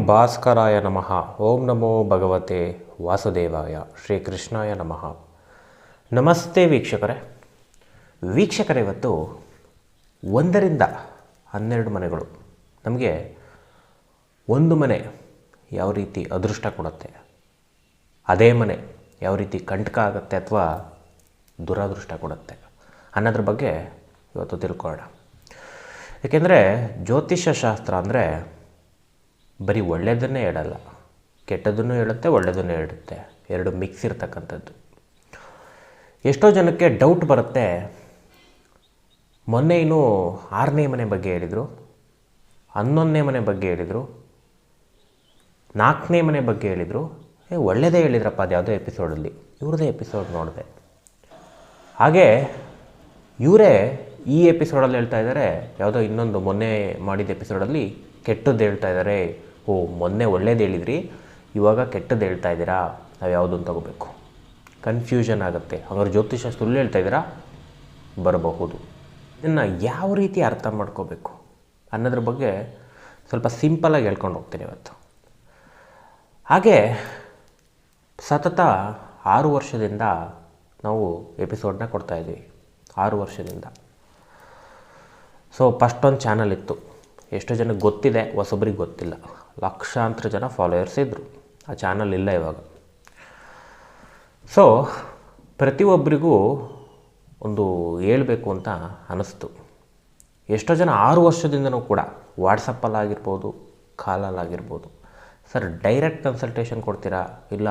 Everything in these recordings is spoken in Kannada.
ಭಾಸ್ಕರಾಯ ನಮಃ. ಓಂ ನಮೋ ಭಗವತೆ ವಾಸುದೇವಾಯ. ಶ್ರೀಕೃಷ್ಣಾಯ ನಮಃ. ನಮಸ್ತೆ ವೀಕ್ಷಕರೇ, ಇವತ್ತು 1ರಿಂದ 12 ಮನೆಗಳು ನಮಗೆ ಒಂದು ಮನೆ ಯಾವ ರೀತಿ ಅದೃಷ್ಟ ಕೊಡುತ್ತೆ, ಅದೇ ಮನೆ ಯಾವ ರೀತಿ ಕಂಟಕ ಆಗುತ್ತೆ ಅಥವಾ ದುರಾದೃಷ್ಟ ಕೊಡುತ್ತೆ ಅನ್ನೋದ್ರ ಬಗ್ಗೆ ಇವತ್ತು ತಿಳ್ಕೊಳ್ಳೋಣ. ಏಕೆಂದರೆ ಜ್ಯೋತಿಷ್ಯ ಶಾಸ್ತ್ರ ಅಂದರೆ ಬರೀ ಒಳ್ಳೆಯದನ್ನೇ ಹೇಳಲ್ಲ, ಕೆಟ್ಟದನ್ನು ಹೇಳುತ್ತೆ, ಒಳ್ಳೆಯದನ್ನು ಹೇಳುತ್ತೆ, ಎರಡು ಮಿಕ್ಸ್ ಇರ್ತಕ್ಕಂಥದ್ದು. ಎಷ್ಟೋ ಜನಕ್ಕೆ ಡೌಟ್ ಬರುತ್ತೆ, ಮೊನ್ನೆ ಇನ್ನೂ 6ನೇ ಮನೆ ಬಗ್ಗೆ ಹೇಳಿದರು, 11ನೇ ಮನೆ ಬಗ್ಗೆ ಹೇಳಿದರು, 4ನೇ ಮನೆ ಬಗ್ಗೆ ಹೇಳಿದರು, ಒಳ್ಳೆಯದೇ ಹೇಳಿದ್ರಪ್ಪ ಅದು ಯಾವುದೋ ಎಪಿಸೋಡಲ್ಲಿ, ಇವ್ರದ್ದೇ ಎಪಿಸೋಡ್ ನೋಡಿದೆ. ಹಾಗೆ ಇವರೇ ಈ ಎಪಿಸೋಡಲ್ಲಿ ಹೇಳ್ತಾ ಇದ್ದಾರೆ, ಯಾವುದೋ ಇನ್ನೊಂದು ಮೊನ್ನೆ ಮಾಡಿದ ಎಪಿಸೋಡಲ್ಲಿ ಕೆಟ್ಟದ್ದು ಹೇಳ್ತಾ ಇದ್ದಾರೆ. ಓ, ಮೊನ್ನೆ ಒಳ್ಳೇದು ಹೇಳಿದ್ರಿ, ಇವಾಗ ಕೆಟ್ಟದ್ದು ಹೇಳ್ತಾ ಇದ್ದೀರಾ, ನಾವು ಯಾವುದನ್ನು ತಗೋಬೇಕು? ಕನ್ಫ್ಯೂಷನ್ ಆಗುತ್ತೆ. ಹಾಗಾದ್ರೆ ಜ್ಯೋತಿಷ ಸುಳ್ಳು ಹೇಳ್ತಾ ಇದ್ದೀರಾ ಬರಬಹುದು. ಇದನ್ನು ಯಾವ ರೀತಿ ಅರ್ಥ ಮಾಡ್ಕೋಬೇಕು ಅನ್ನೋದ್ರ ಬಗ್ಗೆ ಸ್ವಲ್ಪ ಸಿಂಪಲಾಗಿ ಹೇಳ್ಕೊಂಡು ಹೋಗ್ತೀನಿ ಇವತ್ತು. ಹಾಗೆ ಸತತ 6 ವರ್ಷದಿಂದ ನಾವು ಎಪಿಸೋಡನ್ನ ಕೊಡ್ತಾಯಿದ್ವಿ. 6 ವರ್ಷದಿಂದ. ಸೊ ಫಸ್ಟ್ ಒಂದು ಚಾನಲ್ ಇತ್ತು, ಎಷ್ಟೋ ಜನಕ್ಕೆ ಗೊತ್ತಿದೆ, ಹೊಸೊಬ್ಬರಿಗೆ ಗೊತ್ತಿಲ್ಲ. ಲಕ್ಷಾಂತರ ಜನ ಫಾಲೋಯರ್ಸ್ ಇದ್ದರು. ಆ ಚಾನಲ್ ಇಲ್ಲ ಇವಾಗ. ಸೊ ಪ್ರತಿಯೊಬ್ಬರಿಗೂ ಒಂದು ಹೇಳಬೇಕು ಅಂತ ಅನ್ನಿಸ್ತು. ಎಷ್ಟೋ ಜನ 6 ವರ್ಷದಿಂದನೂ ಕೂಡ ವಾಟ್ಸಪ್ಪಲ್ಲಾಗಿರ್ಬೋದು, ಕಾಲಲ್ಲಾಗಿರ್ಬೋದು, ಸರ್ ಡೈರೆಕ್ಟ್ ಕನ್ಸಲ್ಟೇಷನ್ ಕೊಡ್ತೀರಾ ಇಲ್ಲ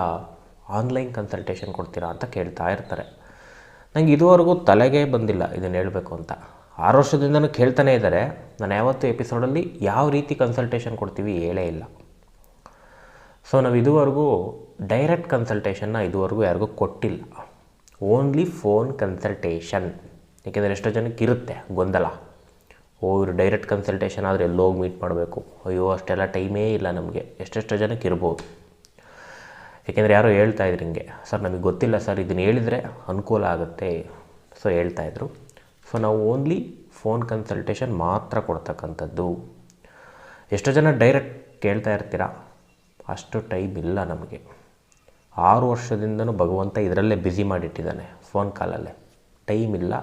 ಆನ್ಲೈನ್ ಕನ್ಸಲ್ಟೇಷನ್ ಕೊಡ್ತೀರಾ ಅಂತ ಕೇಳ್ತಾ ಇರ್ತಾರೆ. ನನಗೆ ಇದುವರೆಗೂ ತಲೆಗೆ ಬಂದಿಲ್ಲ ಇದನ್ನು ಹೇಳಬೇಕು ಅಂತ. 6 ವರ್ಷದಿಂದನೂ ಕೇಳ್ತಾನೆ ಇದ್ದಾರೆ. ನಾನು ಯಾವತ್ತೂ ಎಪಿಸೋಡಲ್ಲಿ ಯಾವ ರೀತಿ ಕನ್ಸಲ್ಟೇಷನ್ ಕೊಡ್ತೀವಿ ಹೇಳೇ ಇಲ್ಲ. ಸೊ ನಾವು ಇದುವರೆಗೂ ಡೈರೆಕ್ಟ್ ಕನ್ಸಲ್ಟೇಷನ್ನ ಇದುವರೆಗೂ ಯಾರಿಗೂ ಕೊಟ್ಟಿಲ್ಲ. Only phone consultation. ಏಕೆಂದರೆ ಎಷ್ಟೋ ಜನಕ್ಕೆ ಇರುತ್ತೆ ಗೊಂದಲ, ಇವರು ಡೈರೆಕ್ಟ್ ಕನ್ಸಲ್ಟೇಷನ್ ಆದರೆ ಎಲ್ಲೋಗಿ ಮೀಟ್ ಮಾಡಬೇಕು, ಅಯ್ಯೋ ಅಷ್ಟೆಲ್ಲ ಟೈಮೇ ಇಲ್ಲ ನಮಗೆ, ಎಷ್ಟೆಷ್ಟೋ ಜನಕ್ಕೆ ಇರ್ಬೋದು. ಏಕೆಂದರೆ ಯಾರೋ ಹೇಳ್ತಾ ಇದ್ರು ಹಿಂಗೆ, ಸರ್ ನಮಗೆ ಗೊತ್ತಿಲ್ಲ ಸರ್, ಇದನ್ನು ಹೇಳಿದರೆ ಅನುಕೂಲ ಆಗುತ್ತೆ, ಸೊ ಹೇಳ್ತಾಯಿದ್ರು. ಸೊ ನಾವು ಓನ್ಲಿ ಫೋನ್ ಕನ್ಸಲ್ಟೇಷನ್ ಮಾತ್ರ ಕೊಡ್ತಕ್ಕಂಥದ್ದು. ಎಷ್ಟೋ ಜನ ಡೈರೆಕ್ಟ್ ಕೇಳ್ತಾ ಇರ್ತೀರಾ, ಅಷ್ಟು ಟೈಮ್ ಇಲ್ಲ ನಮಗೆ. 6 ವರ್ಷದಿಂದನೂ ಭಗವಂತ ಇದರಲ್ಲೇ ಬ್ಯುಸಿ ಮಾಡಿಟ್ಟಿದ್ದಾನೆ, ಫೋನ್ ಕಾಲಲ್ಲೇ. ಟೈಮ್ ಇಲ್ಲ.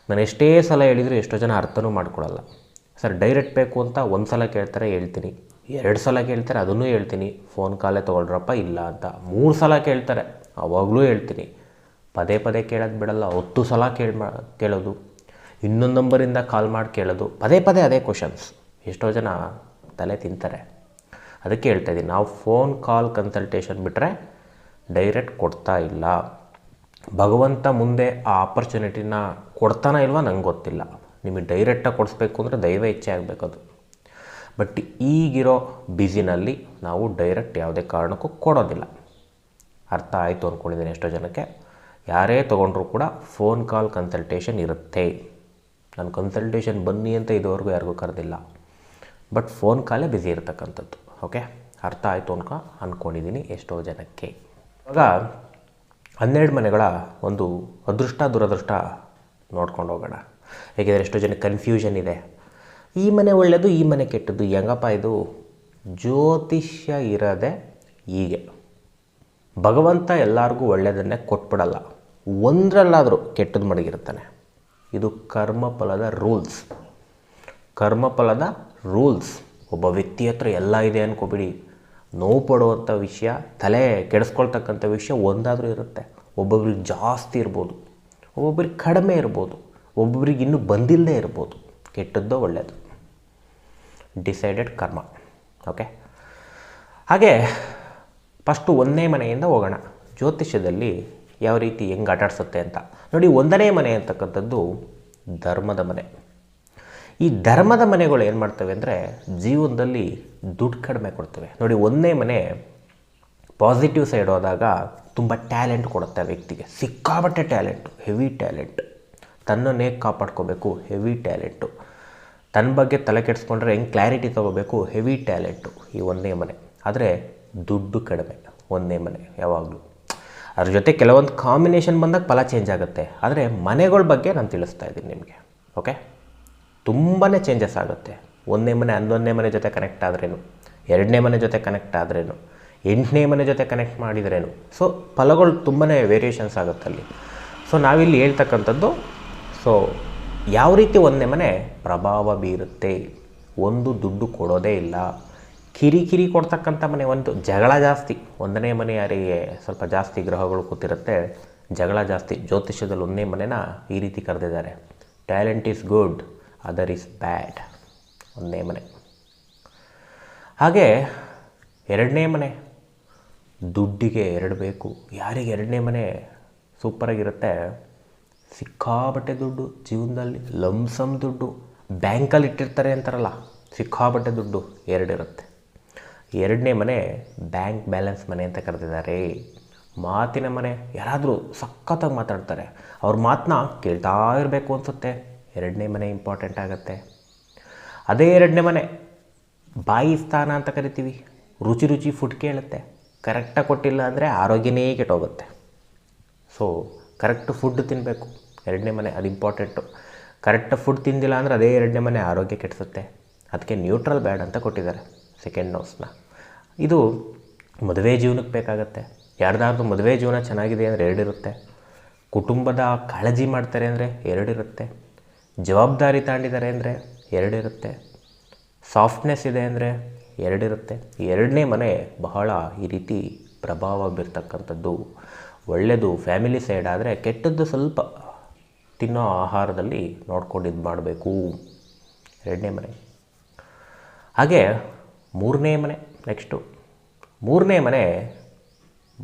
ನಾನು ಎಷ್ಟೇ ಸಲ ಹೇಳಿದರೂ ಎಷ್ಟೋ ಜನ ಅರ್ಥನೂ ಮಾಡ್ಕೊಳ್ಳಲ್ಲ. ಸರ್ ಡೈರೆಕ್ಟ್ ಬೇಕು ಅಂತ ಒಂದು ಸಲ ಕೇಳ್ತಾರೆ, ಹೇಳ್ತೀನಿ. 2 ಸಲ ಕೇಳ್ತಾರೆ, ಅದನ್ನೂ ಹೇಳ್ತೀನಿ, ಫೋನ್ ಕಾಲೇ ತೊಗೊಳ್ರಪ್ಪ ಇಲ್ಲ ಅಂತ. 3 ಸಲ ಕೇಳ್ತಾರೆ, ಆವಾಗಲೂ ಹೇಳ್ತೀನಿ. ಪದೇ ಪದೇ ಕೇಳೋದು ಬಿಡಲ್ಲ, 10 ಸಲ ಕೇಳೋದು, ಇನ್ನೊಂದು ನಂಬರಿಂದ ಕಾಲ್ ಮಾಡಿ ಕೇಳೋದು, ಪದೇ ಪದೇ ಅದೇ ಕ್ವಶನ್ಸ್. ಎಷ್ಟೋ ಜನ ತಲೆ ತಿಂತಾರೆ. ಅದಕ್ಕೆ ಹೇಳ್ತಾಯಿದ್ದೀನಿ, ನಾವು ಫೋನ್ ಕಾಲ್ ಕನ್ಸಲ್ಟೇಷನ್ ಬಿಟ್ಟರೆ ಡೈರೆಕ್ಟ್ ಕೊಡ್ತಾ ಇಲ್ಲ. ಭಗವಂತ ಮುಂದೆ ಆ ಆಪರ್ಚುನಿಟಿನ ಕೊಡ್ತಾನೋ ಇಲ್ವಾ ನಂಗೆ ಗೊತ್ತಿಲ್ಲ. ನಿಮಗೆ ಡೈರೆಕ್ಟಾಗಿ ಕೊಡಿಸ್ಬೇಕು ಅಂದರೆ ದೈವ ಇಚ್ಛೆ ಆಗಬೇಕದು. ಬಟ್ ಈಗಿರೋ ಬ್ಯುಸಿನಲ್ಲಿ ನಾವು ಡೈರೆಕ್ಟ್ ಯಾವುದೇ ಕಾರಣಕ್ಕೂ ಕೊಡೋದಿಲ್ಲ. ಅರ್ಥ ಆಯಿತು ಅಂದ್ಕೊಂಡಿದ್ದೀನಿ ಎಷ್ಟೋ ಜನಕ್ಕೆ. ಯಾರೇ ತೊಗೊಂಡ್ರೂ ಕೂಡ ಫೋನ್ ಕಾಲ್ ಕನ್ಸಲ್ಟೇಷನ್ ಇರುತ್ತೆ. ನಾನು ಕನ್ಸಲ್ಟೇಷನ್ ಬನ್ನಿ ಅಂತ ಇದುವರೆಗೂ ಯಾರಿಗೂ ಕರೆದಿಲ್ಲ. ಬಟ್ ಫೋನ್ ಕಾಲೇ ಬ್ಯುಸಿ ಇರತಕ್ಕಂಥದ್ದು. ಓಕೆ, ಅರ್ಥ ಆಯಿತು ಅಂದ್ಕೊಂಡಿದ್ದೀನಿ ಎಷ್ಟೋ ಜನಕ್ಕೆ. ಇವಾಗ 12 ಮನೆಗಳ ಒಂದು ಅದೃಷ್ಟ ದುರದೃಷ್ಟ ನೋಡ್ಕೊಂಡು ಹೋಗೋಣ. ಏಕೆಂದರೆ ಎಷ್ಟೋ ಜನಕ್ಕೆ ಕನ್ಫ್ಯೂಷನ್ ಇದೆ, ಈ ಮನೆ ಒಳ್ಳೆಯದು ಈ ಮನೆ ಕೆಟ್ಟದ್ದು, ಹೆಂಗಪ್ಪ ಇದು? ಜ್ಯೋತಿಷ್ಯ ಇರೋದೆ ಹೀಗೆ. ಭಗವಂತ ಎಲ್ಲರಿಗೂ ಒಳ್ಳೆಯದನ್ನೇ ಕೊಟ್ಬಿಡಲ್ಲ, ಒಂದರಲ್ಲಾದರೂ ಕೆಟ್ಟದ್ದು ಮಡಗಿರ್ತಾನೆ. ಇದು ಕರ್ಮಫಲದ ರೂಲ್ಸ್. ಒಬ್ಬ ವ್ಯಕ್ತಿ ಹತ್ರ ಎಲ್ಲ ಇದೆ ಅಂದ್ಕೊಬಿಡಿ. ನೋವು ಪಡುವಂಥ ವಿಷಯ, ತಲೆ ಕೆಡಿಸ್ಕೊಳ್ತಕ್ಕಂಥ ವಿಷಯ ಒಂದಾದರೂ ಇರುತ್ತೆ. ಒಬ್ಬೊಬ್ರಿಗೆ ಜಾಸ್ತಿ ಇರ್ಬೋದು, ಒಬ್ಬೊಬ್ರಿಗೆ ಕಡಿಮೆ ಇರ್ಬೋದು, ಒಬ್ಬೊಬ್ರಿಗೆ ಇನ್ನೂ ಬಂದಿಲ್ಲದೆ ಇರ್ಬೋದು. ಕೆಟ್ಟದ್ದೋ ಒಳ್ಳೆಯದು, ಡಿಸೈಡೆಡ್ ಕರ್ಮ. ಓಕೆ, ಹಾಗೆ ಫಸ್ಟು 1ನೇ ಮನೆಯಿಂದ ಹೋಗೋಣ. ಜ್ಯೋತಿಷ್ಯದಲ್ಲಿ ಯಾವ ರೀತಿ ಹೆಂಗೆ ಆಟಾಡ್ಸುತ್ತೆ ಅಂತ ನೋಡಿ. 1ನೇ ಮನೆ ಅಂತಕ್ಕಂಥದ್ದು ಧರ್ಮದ ಮನೆ. ಈ ಧರ್ಮದ ಮನೆಗಳು ಏನು ಮಾಡ್ತವೆ ಅಂದರೆ ಜೀವನದಲ್ಲಿ ದುಡ್ಡು ಕಡಿಮೆ ಕೊಡ್ತವೆ. ನೋಡಿ, 1ನೇ ಮನೆ ಪಾಸಿಟಿವ್ ಸೈಡ್ ಹೋದಾಗ ತುಂಬ ಟ್ಯಾಲೆಂಟ್ ಕೊಡುತ್ತೆ ಆ ವ್ಯಕ್ತಿಗೆ. ಸಿಕ್ಕಾಬಟ್ಟೆ ಟ್ಯಾಲೆಂಟು, ಹೆವಿ ಟ್ಯಾಲೆಂಟ್. ತನ್ನನ್ನೇ ಕಾಪಾಡ್ಕೋಬೇಕು, ಹೆವಿ ಟ್ಯಾಲೆಂಟು. ತನ್ನ ಬಗ್ಗೆ ತಲೆ ಕೆಡಿಸ್ಕೊಂಡ್ರೆ ಹೆಂಗೆ ಕ್ಲಾರಿಟಿ ತೊಗೋಬೇಕು, ಹೆವಿ ಟ್ಯಾಲೆಂಟು ಈ 1ನೇ ಮನೆ. ಆದರೆ ದುಡ್ಡು ಕಡಿಮೆ 1ನೇ ಮನೆ ಯಾವಾಗಲೂ. ಅದ್ರ ಜೊತೆ ಕೆಲವೊಂದು ಕಾಂಬಿನೇಷನ್ ಬಂದಾಗ ಫಲ ಚೇಂಜ್ ಆಗುತ್ತೆ. ಆದರೆ ಮನೆಗಳ ಬಗ್ಗೆ ನಾನು ತಿಳಿಸ್ತಾ ಇದ್ದೀನಿ ನಿಮಗೆ. ಓಕೆ, ತುಂಬಾ ಚೇಂಜಸ್ ಆಗುತ್ತೆ 1ನೇ ಮನೆ 11ನೇ ಮನೆ ಜೊತೆ ಕನೆಕ್ಟ್ ಆದ್ರೇನು. ಎರಡನೇ ಮನೆ ಜೊತೆ ಕನೆಕ್ಟ್ ಆದ್ರೇನು, ಎಂಟನೇ ಮನೆ ಜೊತೆ ಕನೆಕ್ಟ್ ಮಾಡಿದ್ರೇನು. ಸೊ ಫಲಗಳು ತುಂಬಾ ವೇರಿಯೇಷನ್ಸ್ ಆಗುತ್ತಲ್ಲಿ. ಸೊ ನಾವಿಲ್ಲಿ ಹೇಳ್ತಕ್ಕಂಥದ್ದು, ಸೊ ಯಾವ ರೀತಿ ಒಂದನೇ ಮನೆ ಪ್ರಭಾವ ಬೀರುತ್ತೆ. ಒಂದು ದುಡ್ಡು ಕೊಡೋದೇ ಇಲ್ಲ, ಕಿರಿಕಿರಿ ಕೊಡ್ತಕ್ಕಂಥ ಮನೆ. ಒಂದು ಜಗಳ ಜಾಸ್ತಿ. ಒಂದನೇ ಮನೆ ಯಾರಿಗೆ ಸ್ವಲ್ಪ ಜಾಸ್ತಿ ಗ್ರಹಗಳು ಕೂತಿರುತ್ತೆ, ಜಗಳ ಜಾಸ್ತಿ. ಜ್ಯೋತಿಷ್ಯದಲ್ಲಿ ಒಂದನೇ ಮನೆನ ಈ ರೀತಿ ಕರೆದಿದ್ದಾರೆ, talent is good, other is bad. ಒಂದನೇ ಮನೆ. ಹಾಗೆ ಎರಡನೇ ಮನೆ, ದುಡ್ಡಿಗೆ ಎರಡು ಬೇಕು. ಯಾರಿಗೆ ಎರಡನೇ ಮನೆ ಸೂಪರಾಗಿರುತ್ತೆ, ಸಿಕ್ಕಾಬಟ್ಟೆ ದುಡ್ಡು ಜೀವನದಲ್ಲಿ, ಲಂಸಮ್ ದುಡ್ಡು ಬ್ಯಾಂಕಲ್ಲಿ ಇಟ್ಟಿರ್ತಾರೆ ಅಂತಾರಲ್ಲ, ಸಿಕ್ಕಾಬಟ್ಟೆ ದುಡ್ಡು ಎರಡಿರುತ್ತೆ. ಎರಡನೇ ಮನೆ ಬ್ಯಾಂಕ್ ಬ್ಯಾಲೆನ್ಸ್ ಮನೆ ಅಂತ ಕರೆದಿದ್ದಾರೆ. ಮಾತಿನ ಮನೆ, ಯಾರಾದರೂ ಸಖತ್ತಾಗಿ ಮಾತಾಡ್ತಾರೆ, ಅವ್ರ ಮಾತನ್ನ ಕೇಳ್ತಾ ಇರಬೇಕು ಅನಿಸುತ್ತೆ, ಎರಡನೇ ಮನೆ ಇಂಪಾರ್ಟೆಂಟ್ ಆಗುತ್ತೆ. ಅದೇ ಎರಡನೇ ಮನೆ ಬಾಯಿ ಸ್ಥಾನ ಅಂತ ಕರಿತೀವಿ. ರುಚಿ ರುಚಿ ಫುಡ್ ಕೇಳುತ್ತೆ, ಕರೆಕ್ಟಾಗಿ ಕೊಟ್ಟಿಲ್ಲ ಅಂದರೆ ಆರೋಗ್ಯನೇ ಕೆಟ್ಟೋಗುತ್ತೆ. ಸೊ ಕರೆಕ್ಟ್ ಫುಡ್ ತಿನ್ನಬೇಕು, ಎರಡನೇ ಮನೆ ಅದು ಇಂಪಾರ್ಟೆಂಟು. ಕರೆಕ್ಟ್ ಫುಡ್ ತಿಂದಿಲ್ಲ ಅಂದರೆ ಅದೇ ಎರಡನೇ ಮನೆ ಆರೋಗ್ಯ ಕೆಡಿಸುತ್ತೆ. ಅದಕ್ಕೆ ನ್ಯೂಟ್ರಲ್ ಬ್ಯಾಡ್ ಅಂತ ಕೊಟ್ಟಿದ್ದಾರೆ ಸೆಕೆಂಡ್ ಹೌಸ್ನ. ಇದು ಮದುವೆ ಜೀವನಕ್ಕೆ ಬೇಕಾಗತ್ತೆ. ಯಾರ್ದಾರ್ದು ಮದುವೆ ಜೀವನ ಚೆನ್ನಾಗಿದೆ ಅಂದರೆ ಎರಡಿರುತ್ತೆ. ಕುಟುಂಬದ ಕಾಳಜಿ ಮಾಡ್ತಾರೆ ಅಂದರೆ ಎರಡಿರುತ್ತೆ. ಜವಾಬ್ದಾರಿ ತಾಂಡಿದ್ದಾರೆ ಅಂದರೆ ಎರಡಿರುತ್ತೆ. ಸಾಫ್ಟ್ನೆಸ್ ಇದೆ ಅಂದರೆ ಎರಡಿರುತ್ತೆ. ಎರಡನೇ ಮನೆ ಬಹಳ ಈ ರೀತಿ ಪ್ರಭಾವ ಬೀರ್ತಕ್ಕಂಥದ್ದು. ಒಳ್ಳೆಯದು ಫ್ಯಾಮಿಲಿ ಸೈಡ್ ಆದರೆ, ಕೆಟ್ಟದ್ದು ಸ್ವಲ್ಪ ತಿನ್ನೋ ಆಹಾರದಲ್ಲಿ ನೋಡ್ಕೊಂಡು ಇದು ಮಾಡಬೇಕು. ಎರಡನೇ ಮನೆ. ಹಾಗೆ ಮೂರನೇ ಮನೆ. ನೆಕ್ಸ್ಟು ಮೂರನೇ ಮನೆ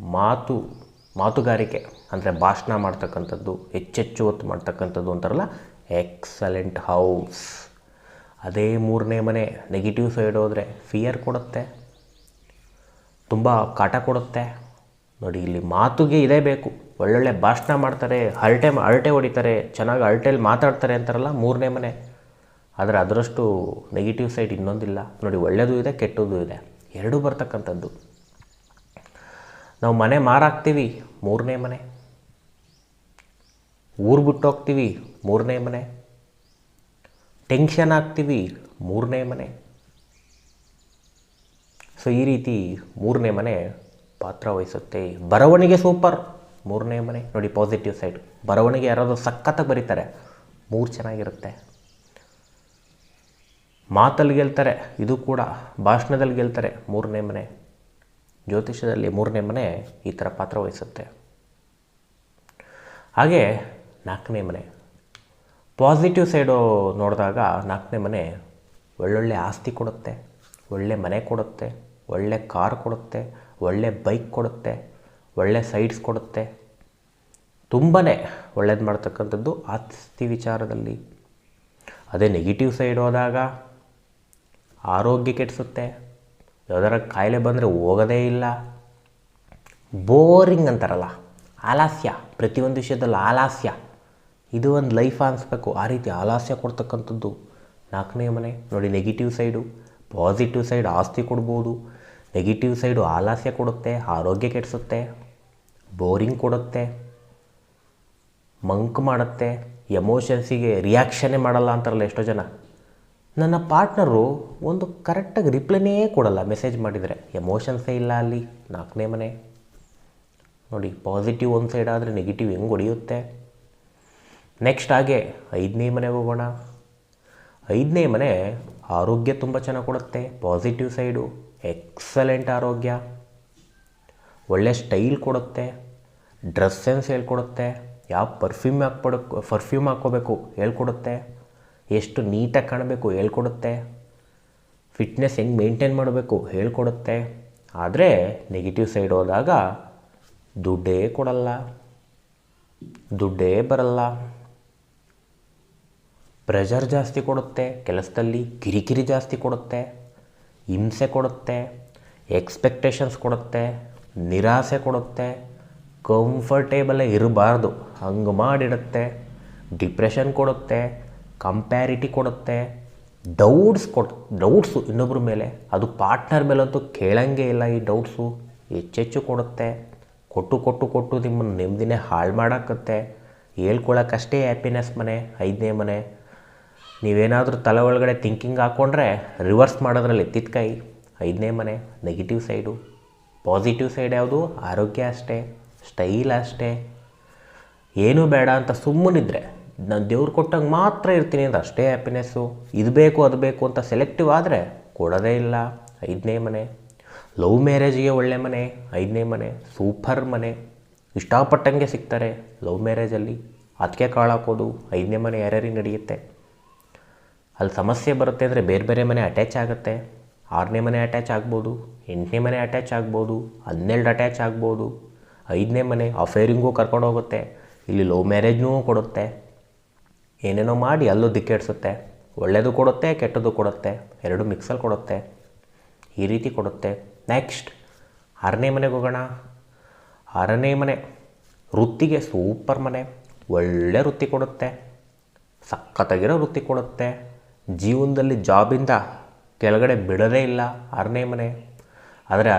ಮಾತುಗಾರಿಕೆ ಅಂದರೆ ಭಾಷಣ ಮಾಡ್ತಕ್ಕಂಥದ್ದು, ಹೆಚ್ಚೆಚ್ಚು ಹೊತ್ತು ಮಾಡ್ತಕ್ಕಂಥದ್ದು ಅಂತಾರಲ್ಲ, ಎಕ್ಸಲೆಂಟ್ ಹೌಸ್. ಅದೇ ಮೂರನೇ ಮನೆ ನೆಗೆಟಿವ್ ಸೈಡ್ ಹೋದರೆ ಫಿಯರ್ ಕೊಡುತ್ತೆ, ತುಂಬ ಕಾಟ ಕೊಡುತ್ತೆ. ನೋಡಿ, ಇಲ್ಲಿ ಮಾತುಗೆ ಇದೇ ಬೇಕು. ಒಳ್ಳೊಳ್ಳೆ ಭಾಷಣ ಮಾಡ್ತಾರೆ, ಹರಟೆ ಹೊಡಿತಾರೆ, ಚೆನ್ನಾಗಿ ಹರಟೆಯಲ್ಲಿ ಮಾತಾಡ್ತಾರೆ ಅಂತಾರಲ್ಲ, ಮೂರನೇ ಮನೆ. ಆದರೆ ಅದರಷ್ಟು ನೆಗೆಟಿವ್ ಸೈಡ್ ಇನ್ನೊಂದಿಲ್ಲ. ನೋಡಿ, ಒಳ್ಳೆಯದು ಇದೆ, ಕೆಟ್ಟದ್ದು ಇದೆ, ಎರಡೂ ಬರ್ತಕ್ಕಂಥದ್ದು. ನಾವು ಮನೆ ಮಾರಾಕ್ತೀವಿ, ಮೂರನೇ ಮನೆ. ಊರು ಬಿಟ್ಟು ಹೋಗ್ತೀವಿ, ಮೂರನೇ ಮನೆ. ಟೆನ್ಷನ್ ಆಗ್ತೀವಿ, ಮೂರನೇ ಮನೆ. ಸೊ ಈ ರೀತಿ ಮೂರನೇ ಮನೆ ಪಾತ್ರ ವಹಿಸುತ್ತೆ. ಬರವಣಿಗೆ ಸೂಪರ್, ಮೂರನೇ ಮನೆ. ನೋಡಿ, ಪಾಸಿಟಿವ್ ಸೈಡ್. ಬರವಣಿಗೆ ಯಾರಾದರೂ ಸಖತ್ತಾಗಿ ಬರೀತಾರೆ, ಮೂರು ಚೆನ್ನಾಗಿರುತ್ತೆ. ಮಾತಲ್ಲಿ ಗೆಲ್ತಾರೆ, ಇದು ಕೂಡ ಭಾಷಣದಲ್ಲಿ ಗೆಲ್ತಾರೆ, ಮೂರನೇ ಮನೆ. ಜ್ಯೋತಿಷ್ಯದಲ್ಲಿ ಮೂರನೇ ಮನೆ ಈ ಥರ ಪಾತ್ರ ವಹಿಸುತ್ತೆ. ಹಾಗೆ ನಾಲ್ಕನೇ ಮನೆ. ಪಾಸಿಟಿವ್ ಸೈಡು ನೋಡಿದಾಗ ನಾಲ್ಕನೇ ಮನೆ ಒಳ್ಳೊಳ್ಳೆ ಆಸ್ತಿ ಕೊಡುತ್ತೆ, ಒಳ್ಳೆ ಮನೆ ಕೊಡುತ್ತೆ, ಒಳ್ಳೆ ಕಾರ್ ಕೊಡುತ್ತೆ, ಒಳ್ಳೆ ಬೈಕ್ ಕೊಡುತ್ತೆ, ಒಳ್ಳೆ ಸೈಟ್ಸ್ ಕೊಡುತ್ತೆ. ತುಂಬಾ ಒಳ್ಳೇದು ಮಾಡ್ತಕ್ಕಂಥದ್ದು ಆಸ್ತಿ ವಿಚಾರದಲ್ಲಿ. ಅದೇ ನೆಗೆಟಿವ್ ಸೈಡ್ ಹೋದಾಗ ಆರೋಗ್ಯ ಕೆಡಿಸುತ್ತೆ, ಯಾವ್ದಾರ ಕಾಯಿಲೆ ಬಂದರೆ ಹೋಗೋದೇ ಇಲ್ಲ, ಬೋರಿಂಗ್ ಅಂತಾರಲ್ಲ, ಆಲಸ್ಯ, ಪ್ರತಿಯೊಂದು ವಿಷಯದಲ್ಲೂ ಆಲಸ್ಯ. ಇದು ಒಂದು ಲೈಫ್ ಅನಿಸ್ಬೇಕು, ಆ ರೀತಿ ಆಲಸ್ಯ ಕೊಡ್ತಕ್ಕಂಥದ್ದು ನಾಲ್ಕನೇ ಮನೆ. ನೋಡಿ, ನೆಗೆಟಿವ್ ಸೈಡು. ಪಾಸಿಟಿವ್ ಸೈಡ್ ಆಸ್ತಿ ಕೊಡ್ಬೋದು, ನೆಗೆಟಿವ್ ಸೈಡು ಆಲಸ್ಯ ಕೊಡುತ್ತೆ, ಆರೋಗ್ಯ ಕೆಡಿಸುತ್ತೆ, ಬೋರಿಂಗ್ ಕೊಡುತ್ತೆ, ಮಂಕ್ ಮಾಡುತ್ತೆ, ಎಮೋಷನ್ಸಿಗೆ ರಿಯಾಕ್ಷನ್ನೇ ಮಾಡಲ್ಲ ಅಂತಾರಲ್ಲ ಎಷ್ಟೋ ಜನ. ನನ್ನ ಪಾರ್ಟ್ನರು ಒಂದು ಕರೆಕ್ಟಾಗಿ ರಿಪ್ಲೈನೇ ಕೊಡಲ್ಲ ಮೆಸೇಜ್ ಮಾಡಿದರೆ, ಎಮೋಷನ್ಸೇ ಇಲ್ಲ ಅಲ್ಲಿ, ನಾಲ್ಕನೇ ಮನೆ. ನೋಡಿ, ಪಾಸಿಟಿವ್ ಒಂದು ಸೈಡ್ ಆದರೆ ನೆಗೆಟಿವ್ ಹೆಂಗೆ ಹೊಡೆಯುತ್ತೆ. ನೆಕ್ಸ್ಟ್ ಹಾಗೆ ಐದನೇ ಮನೆಗೆ ಹೋಗೋಣ. ಐದನೇ ಮನೆ ಆರೋಗ್ಯ ತುಂಬ ಚೆನ್ನಾಗಿ ಕೊಡುತ್ತೆ, ಪಾಸಿಟಿವ್ ಸೈಡು. ಎಕ್ಸಲೆಂಟ್ ಆರೋಗ್ಯ, ಒಳ್ಳೆ ಸ್ಟೈಲ್ ಕೊಡುತ್ತೆ, ಡ್ರೆಸ್ ಸೆನ್ಸ್ ಹೇಳ್ಕೊಡುತ್ತೆ, ಯಾವ ಪರ್ಫ್ಯೂಮ್ ಹಾಕ್ಕೋಬೇಕು ಹೇಳ್ಕೊಡುತ್ತೆ, ಎಷ್ಟು ನೀಟಾಗಿ ಕಾಣಬೇಕು ಹೇಳ್ಕೊಡುತ್ತೆ, ಫಿಟ್ನೆಸ್ ಹೆಂಗೆ ಮೇಂಟೈನ್ ಮಾಡಬೇಕು ಹೇಳ್ಕೊಡುತ್ತೆ. ಆದರೆ ನೆಗೆಟಿವ್ ಸೈಡ್ ಹೋದಾಗ ದುಡ್ಡೇ ಕೊಡಲ್ಲ, ದುಡ್ಡೇ ಬರಲ್ಲ, ಪ್ರೆಷರ್ ಜಾಸ್ತಿ ಕೊಡುತ್ತೆ, ಕೆಲಸದಲ್ಲಿ ಕಿರಿಕಿರಿ ಜಾಸ್ತಿ ಕೊಡುತ್ತೆ, ಹಿಂಸೆ ಕೊಡುತ್ತೆ, ಎಕ್ಸ್ಪೆಕ್ಟೇಷನ್ಸ್ ಕೊಡುತ್ತೆ, ನಿರಾಸೆ ಕೊಡುತ್ತೆ, ಕಂಫರ್ಟೇಬಲೇ ಇರಬಾರ್ದು ಹಂಗೆ ಮಾಡಿಡುತ್ತೆ, ಡಿಪ್ರೆಷನ್ ಕೊಡುತ್ತೆ, ಕಂಪ್ಯಾರಿಟಿ ಕೊಡುತ್ತೆ, ಡೌಟ್ಸು ಇನ್ನೊಬ್ಬರ ಮೇಲೆ. ಅದು ಪಾರ್ಟ್ನರ್ ಮೇಲಂತೂ ಕೇಳಂಗೆ ಇಲ್ಲ, ಈ ಡೌಟ್ಸು ಹೆಚ್ಚೆಚ್ಚು ಕೊಡುತ್ತೆ. ಕೊಟ್ಟು ನಿಮ್ಮನ್ನು ನೆಮ್ಮದಿನೇ ಹಾಳು ಮಾಡಾಕತ್ತೆ. ಹೇಳ್ಕೊಳಕ್ಕಷ್ಟೇ ಹ್ಯಾಪಿನೆಸ್ ಮನೆ, ಐದನೇ ಮನೆ. ನೀವೇನಾದರೂ ತಲೆ ಒಳಗಡೆ ಥಿಂಕಿಂಗ್ ಹಾಕ್ಕೊಂಡ್ರೆ ರಿವರ್ಸ್ ಮಾಡೋದ್ರಲ್ಲಿ ಎತ್ತಿದ ಕೈ 5ನೇ ಮನೆ ನೆಗೆಟಿವ್ ಸೈಡು. ಪಾಸಿಟಿವ್ ಸೈಡ್ ಯಾವುದು? ಆರೋಗ್ಯ ಅಷ್ಟೇ, ಸ್ಟೈಲ್ ಅಷ್ಟೇ. ಏನೂ ಬೇಡ ಅಂತ ಸುಮ್ಮನಿದ್ರೆ, ನಾನು ದೇವ್ರು ಕೊಟ್ಟಂಗೆ ಮಾತ್ರ ಇರ್ತೀನಿ ಅಂತ ಅಷ್ಟೇ ಹ್ಯಾಪಿನೆಸ್ಸು. ಇದು ಬೇಕು ಅದು ಬೇಕು ಅಂತ ಸೆಲೆಕ್ಟಿವ್ ಆದರೆ ಕೊಡೋದೇ ಇಲ್ಲ. 5ನೇ ಮನೆ ಲವ್ ಮ್ಯಾರೇಜಿಗೆ ಒಳ್ಳೆ ಮನೆ. 5ನೇ ಮನೆ ಸೂಪರ್ ಮನೆ. ಇಷ್ಟಪಟ್ಟಂಗೆ ಸಿಗ್ತಾರೆ ಲವ್ ಮ್ಯಾರೇಜಲ್ಲಿ. ಅದಕ್ಕೆ ಕಾಳಾಕೋದು 5ನೇ ಮನೆ ಯಾರ್ಯಾರಿಗೆ ನಡೆಯುತ್ತೆ. ಅಲ್ಲಿ ಸಮಸ್ಯೆ ಬರುತ್ತೆ ಅಂದರೆ ಬೇರೆ ಬೇರೆ ಮನೆ ಅಟ್ಯಾಚ್ ಆಗುತ್ತೆ. 6ನೇ ಮನೆ ಅಟ್ಯಾಚ್ ಆಗ್ಬೋದು, 8ನೇ ಮನೆ ಅಟ್ಯಾಚ್ ಆಗ್ಬೋದು, 12 ಅಟ್ಯಾಚ್ ಆಗ್ಬೋದು. 5ನೇ ಮನೆ ಅಫೇರಿಂಗೂ ಕರ್ಕೊಂಡು ಹೋಗುತ್ತೆ, ಇಲ್ಲಿ ಲವ್ ಮ್ಯಾರೇಜ್ನೂ ಕೊಡುತ್ತೆ. ಏನೇನೋ ಮಾಡಿ ಅಲ್ಲೂ ದಿಕ್ಕೆಡ್ಸುತ್ತೆ. ಒಳ್ಳೆಯದು ಕೊಡುತ್ತೆ, ಕೆಟ್ಟದ್ದು ಕೊಡುತ್ತೆ, ಎರಡು ಮಿಕ್ಸಲ್ಲಿ ಕೊಡುತ್ತೆ. ಈ ರೀತಿ ಕೊಡುತ್ತೆ. ನೆಕ್ಸ್ಟ್ 6ನೇ ಮನೆಗೆ ಹೋಗೋಣ. 6ನೇ ಮನೆ ವೃತ್ತಿಗೆ ಸೂಪರ್ ಮನೆ. ಒಳ್ಳೆ ವೃತ್ತಿ ಕೊಡುತ್ತೆ, ಸಖತ್ತಾಗಿರೋ ವೃತ್ತಿ ಕೊಡುತ್ತೆ. ಜೀವನದಲ್ಲಿ ಜಾಬಿಂದ ಕೆಳಗಡೆ ಬಿಡೋದೇ ಇಲ್ಲ 6ನೇ ಮನೆ. ಆದರೆ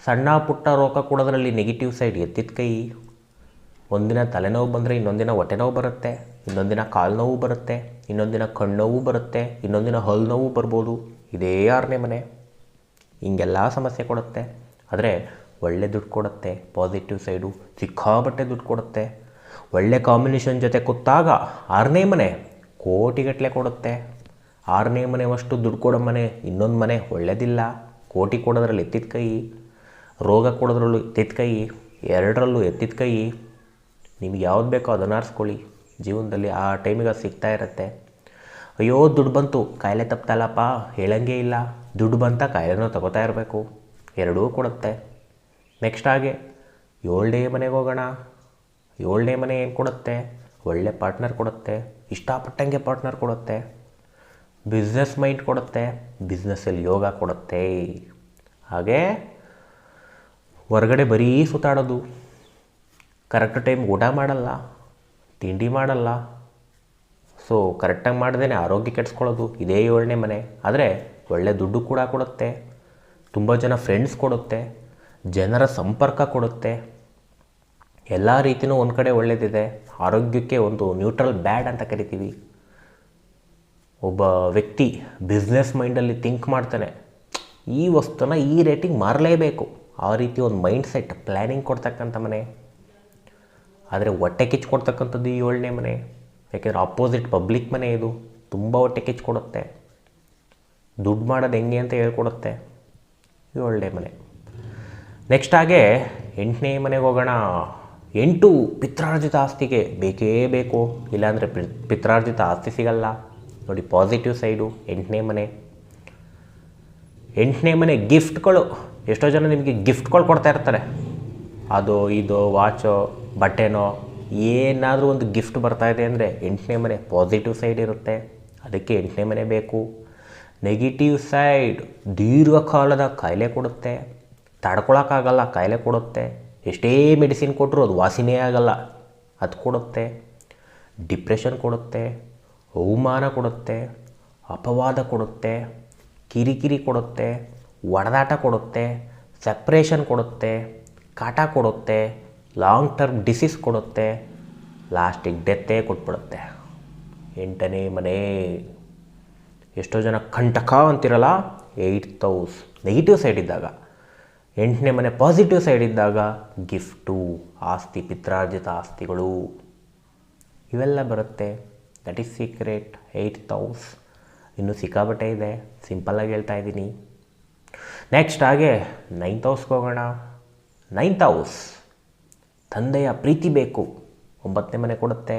ಸಣ್ಣ ಪುಟ್ಟ ರೋಗ ಕೊಡೋದ್ರಲ್ಲಿ ನೆಗೆಟಿವ್ ಸೈಡ್ ಎತ್ತಿದ ಕೈ. ಒಂದಿನ ತಲೆನೋವು ಬಂದರೆ ಇನ್ನೊಂದಿನ ಹೊಟ್ಟೆ ನೋವು ಬರುತ್ತೆ, ಇನ್ನೊಂದಿನ ಕಾಲು ನೋವು ಬರುತ್ತೆ, ಇನ್ನೊಂದಿನ ಕಣ್ಣು ಬರುತ್ತೆ, ಇನ್ನೊಂದಿನ ಹಲ್ಲು ನೋವು ಬರ್ಬೋದು. ಇದೇ 6ನೇ ಮನೆ. ಹಿಂಗೆಲ್ಲ ಸಮಸ್ಯೆ ಕೊಡುತ್ತೆ. ಆದರೆ ಒಳ್ಳೆ ದುಡ್ಡು ಕೊಡುತ್ತೆ. ಪಾಸಿಟಿವ್ ಸೈಡು ಸಿಕ್ಕಾಬಟ್ಟೆ ದುಡ್ಡು ಕೊಡುತ್ತೆ. ಒಳ್ಳೆ ಕಾಂಬಿನೇಷನ್ ಜೊತೆ ಕೂತಾಗ 6ನೇ ಮನೆ ಕೋಟಿಗಟ್ಟಲೆ ಕೊಡುತ್ತೆ. 6ನೇ ಮನೆ ಅಷ್ಟು ದುಡ್ಡು ಕೊಡೋ ಮನೆ ಇನ್ನೊಂದು ಮನೆ ಒಳ್ಳೆಯದಿಲ್ಲ. ಕೋಟಿ ಕೊಡೋದ್ರಲ್ಲಿ ಎತ್ತಿದ ಕೈ, ರೋಗ ಕೊಡೋದ್ರಲ್ಲೂ ಎತ್ತಿದ ಕೈ, ಎರಡರಲ್ಲೂ ಎತ್ತಿದ ಕೈ. ನಿಮ್ಗೆ ಯಾವ್ದು ಬೇಕೋ ಅದನ್ನು ಆರಿಸ್ಕೊಳ್ಳಿ. ಜೀವನದಲ್ಲಿ ಆ ಟೈಮಿಗೆ ಅದು ಸಿಗ್ತಾ ಇರುತ್ತೆ. ಅಯ್ಯೋ ದುಡ್ಡು ಬಂತು, ಕಾಯಿಲೆ ತಪ್ತಲ್ಲಪ್ಪ ಹೇಳಂಗೇ ಇಲ್ಲ. ದುಡ್ಡು ಬಂತ ಕಾಯಿಲೆನೂ ತಗೋತಾ ಇರಬೇಕು. ಎರಡೂ ಕೊಡುತ್ತೆ. ನೆಕ್ಸ್ಟ್ ಹಾಗೆ 7ನೇ ಮನೆಗೆ ಹೋಗೋಣ. 7ನೇ ಮನೆ ಏನು ಕೊಡುತ್ತೆ? ಒಳ್ಳೆ ಪಾರ್ಟ್ನರ್ ಕೊಡುತ್ತೆ, ಇಷ್ಟಪಟ್ಟಂಗೆ ಪಾರ್ಟ್ನರ್ ಕೊಡುತ್ತೆ. ಬಿಸ್ನೆಸ್ ಮೈಂಡ್ ಕೊಡುತ್ತೆ, ಬಿಸ್ನೆಸ್ಸಲ್ಲಿ ಯೋಗ ಕೊಡುತ್ತೆ. ಹಾಗೆ ಹೊರಗಡೆ ಬರೀ ಸುತ್ತಾಡೋದು, ಕರೆಕ್ಟ್ ಟೈಮ್ ಊಟ ಮಾಡಲ್ಲ, ತಿಂಡಿ ಮಾಡಲ್ಲ. ಸೊ ಕರೆಕ್ಟಾಗಿ ಮಾಡ್ದೇ ಆರೋಗ್ಯ ಕೆಡಿಸ್ಕೊಳ್ಳೋದು ಇದೇ 7ನೇ ಮನೆ. ಆದರೆ ಒಳ್ಳೆ ದುಡ್ಡು ಕೂಡ ಕೊಡುತ್ತೆ, ತುಂಬ ಜನ ಫ್ರೆಂಡ್ಸ್ ಕೊಡುತ್ತೆ, ಜನರ ಸಂಪರ್ಕ ಕೊಡುತ್ತೆ. ಎಲ್ಲ ರೀತಿಯೂ ಒಂದು ಕಡೆ ಒಳ್ಳೆಯದಿದೆ. ಆರೋಗ್ಯಕ್ಕೆ ಒಂದು ನ್ಯೂಟ್ರಲ್ ಬ್ಯಾಡ್ ಅಂತ ಕರಿತೀವಿ. ಒಬ್ಬ ವ್ಯಕ್ತಿ ಬಿಸ್ನೆಸ್ ಮೈಂಡಲ್ಲಿ ಥಿಂಕ್ ಮಾಡ್ತಾನೆ, ಈ ವಸ್ತುನ ಈ ರೇಟಿಗೆ ಮಾರಲೇಬೇಕು, ಆ ರೀತಿ ಒಂದು ಮೈಂಡ್ ಸೆಟ್ ಪ್ಲ್ಯಾನಿಂಗ್ ಕೊಡ್ತಕ್ಕಂಥ ಮನೆ. ಆದರೆ ಹೊಟ್ಟೆ ಕಿಚ್ಚು ಕೊಡ್ತಕ್ಕಂಥದ್ದು ಈ 7ನೇ ಮನೆ. ಯಾಕೆಂದರೆ ಆಪೋಸಿಟ್ ಪಬ್ಲಿಕ್ ಮನೆ ಇದು. ತುಂಬ ಹೊಟ್ಟೆ ಕಿಚ್ಚು ಕೊಡುತ್ತೆ, ದುಡ್ಡು ಮಾಡೋದು ಹೆಂಗೆ ಅಂತ ಹೇಳ್ಕೊಡುತ್ತೆ 7ನೇ ಮನೆ. ನೆಕ್ಸ್ಟ್ ಹಾಗೆ 8ನೇ ಮನೆಗೆ ಹೋಗೋಣ. 8 ಪಿತ್ರಾರ್ಜಿತ ಆಸ್ತಿಗೆ ಬೇಕೇ ಬೇಕು, ಇಲ್ಲಾಂದರೆ ಪಿತ್ರಾರ್ಜಿತ ಆಸ್ತಿ ಸಿಗಲ್ಲ. ನೋಡಿ ಪಾಸಿಟಿವ್ ಸೈಡು 8ನೇ ಮನೆ. 8ನೇ ಮನೆ ಗಿಫ್ಟ್ಗಳು. ಎಷ್ಟೋ ಜನ ನಿಮಗೆ ಗಿಫ್ಟ್ಗಳು ಕೊಡ್ತಾ ಇರ್ತಾರೆ. ಅದು ಇದು ವಾಚೋ ಬಟ್ಟೆನೋ ಏನಾದರೂ ಒಂದು ಗಿಫ್ಟ್ ಬರ್ತಾಯಿದೆ ಅಂದರೆ 8ನೇ ಮನೆ ಪಾಸಿಟಿವ್ ಸೈಡ್ ಇರುತ್ತೆ. ಅದಕ್ಕೆ 8ನೇ ಮನೆ ಬೇಕು. ನೆಗೆಟಿವ್ ಸೈಡ್ ದೀರ್ಘಕಾಲದ ಕಾಯಿಲೆ ಕೊಡುತ್ತೆ, ತಡ್ಕೊಳಕ್ಕಾಗಲ್ಲ ಕಾಯಿಲೆ ಕೊಡುತ್ತೆ. ಎಷ್ಟೇ ಮೆಡಿಸಿನ್ ಕೊಟ್ಟರು ಅದು ವಾಸಿನೇ ಆಗಲ್ಲ, ಅದು ಕೊಡುತ್ತೆ. ಡಿಪ್ರೆಷನ್ ಕೊಡುತ್ತೆ, ಅವಮಾನ ಕೊಡುತ್ತೆ, ಅಪವಾದ ಕೊಡುತ್ತೆ, ಕಿರಿಕಿರಿ ಕೊಡುತ್ತೆ, ಒಡೆದಾಟ ಕೊಡುತ್ತೆ, ಸೆಪ್ರೇಷನ್ ಕೊಡುತ್ತೆ, ಕಾಟ ಕೊಡುತ್ತೆ, ಲಾಂಗ್ ಟರ್ಮ್ ಡಿಸೀಸ್ ಕೊಡುತ್ತೆ, ಲಾಸ್ಟಿಗೆ ಡೆತ್ತೇ ಕೊಟ್ಬಿಡುತ್ತೆ 8ನೇ ಮನೆ. ಎಷ್ಟೋ ಜನ ಕಂಟಕ ಅಂತಿರಲ್ಲ, 8th ಹೌಸ್ ನೆಗೆಟಿವ್ ಸೈಡ್ ಇದ್ದಾಗ. 8ನೇ ಮನೆ ಪಾಸಿಟಿವ್ ಸೈಡ್ ಇದ್ದಾಗ ಗಿಫ್ಟು, ಆಸ್ತಿ, ಪಿತ್ರಾರ್ಜಿತ ಆಸ್ತಿಗಳು ಇವೆಲ್ಲ ಬರುತ್ತೆ. That is secret 8th house. ಇನ್ನೂ ಸಿಕ್ಕಾಬಟ್ಟೆ ಇದೆ, ಸಿಂಪಲ್ಲಾಗಿ ಹೇಳ್ತಾ ಇದ್ದೀನಿ. ನೆಕ್ಸ್ಟ್ ಹಾಗೆ 9th ಹೌಸ್ಗೆ ಹೋಗೋಣ. 9th ಹೌಸ್ ತಂದೆಯ ಪ್ರೀತಿ ಬೇಕು, 9ನೇ ಮನೆ ಕೊಡುತ್ತೆ.